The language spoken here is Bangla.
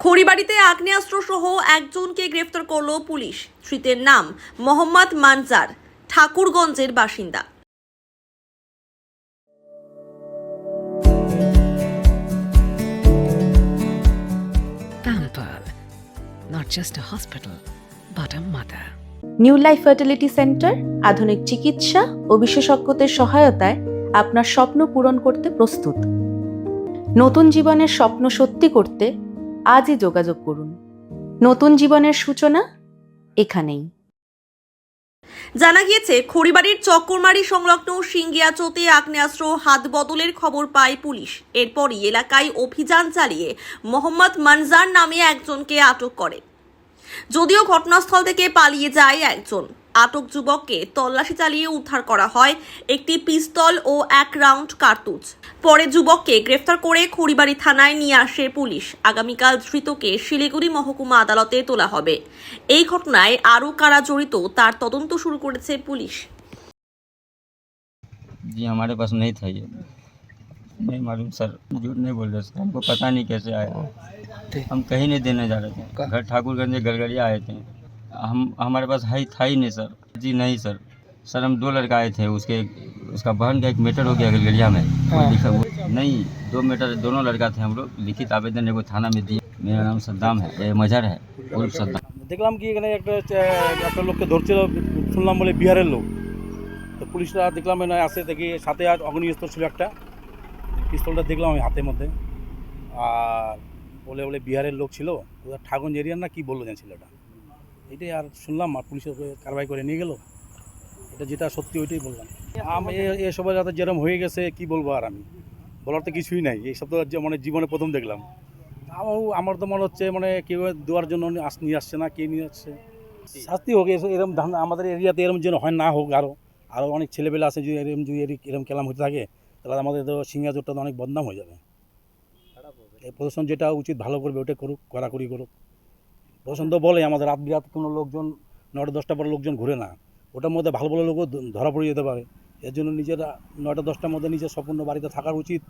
খড়িবাড়িতে আগ্নেয়াস্ত্র সহ একজনকে গ্রেফতার করল পুলিশ। ধৃতের নাম মোহাম্মদ মানজার, ঠাকুরগঞ্জের বাসিন্দা। Pampered, not just a hospital, but a mother. New life fertility centre আধুনিক চিকিৎসা ও বিশেষজ্ঞদের সহায়তায় আপনার স্বপ্ন পূরণ করতে প্রস্তুত। নতুন জীবনের স্বপ্ন সত্যি করতে আজই যোগাযোগ করুন। নতুন জীবনের সূচনা এখানেই। জানা গিয়েছে, খড়িবাড়ির চক্করমারি সংলগ্ন সিঙ্গিয়াচোতে আগ্নেয়াস্ত্র হাত বদলের খবর পায় পুলিশ। এরপরই এলাকায় অভিযান চালিয়ে মোহাম্মদ মানজার নামে একজনকে আটক করে। যদিও ঘটনাস্থল থেকে পালিয়ে যায় একজন, আটক যুবককে তল্লাশি চালিয়ে উদ্ধার করা হয় একটি পিস্তল ও 1 রাউন্ড কার্তুজ। পরে যুবককে গ্রেফতার করে খড়িবাড়ি থানায় নিয়ে আসে পুলিশ। আগামীকাল ধৃতকে শিলিগুড়ি মহকুমা আদালতে তোলা হবে। এই ঘটনায় আরও কারা জড়িত তার তদন্ত শুরু করেছে পুলিশ। जी हमारे पास नहीं था ये, नहीं मालूम सर, झूठ नहीं बोल रहे सर, हमको पता नहीं कैसे आया। हम कहीं नहीं देने जा रहे थे, घर ठाकुरगंज में गलगलिया आए थे। हमारे पास था ही नहीं सर। जी नहीं सर, सर हम 2 लड़का आए थे, उसका बहन का 1 मीटर हो गया गलगलिया में। लिखा वो नहीं, 2 मीटर दोनों लड़का थे हम लोग। लिखित आवेदन एगो थाना में दिए। मेरा नाम सद्दाम है, मजहर है, उर्फ सद्दाम। দেখলাম কি এখানে একটা লোককে ধরছিল, শুনলাম বলে বিহারের লোক। তো পুলিশরা দেখলাম না আসে, দেখি সাথে আর অগ্নিস্ত্র ছিল একটা, পিস্তলটা দেখলাম আমি হাতের মধ্যে। আর বলে বিহারের লোক ছিল, ওরা ঠাকুরগঞ্জ এরিয়ার না কি বললো যেন ছেলেটা, এটাই আর শুনলাম। আর পুলিশের কারবাই করে নিয়ে গেল, এটা যেটা সত্যি ওইটাই বললাম। আমি এসবের যাতে যেরকম হয়ে গেছে কি বলবো, আর আমি বলার তো কিছুই নাই। এইসব তো মানে জীবনে প্রথম দেখলাম। আমার তো মনে হচ্ছে মানে কেউ দেওয়ার জন্য নিয়ে আসছে না, কে নিয়ে আসছে। শাস্তি হোক, এরকম আমাদের এরিয়াতে এরকম যেন হয় না হোক। আরও অনেক ছেলেপেলে আছে, যদি এরকম কেলাম হতে থাকে তাহলে আমাদের তো সিঙ্গাজোরটা তো অনেক বদনাম হয়ে যাবে। এই প্রশাসন যেটা উচিত ভালো করবে ওটা করুক, কড়াকড়ি করুক। প্রশাসন তো বলে আমাদের রাত বিরাত কোনো লোকজন 9টা 10টার পরে লোকজন ঘুরে না, ওটার মধ্যে ভালো ভালো লোকও ধরা পড়ে যেতে পারে। এর জন্য নিজেরা 9টা 10টার মধ্যে নিজের সম্পূর্ণ বাড়িতে থাকার উচিত।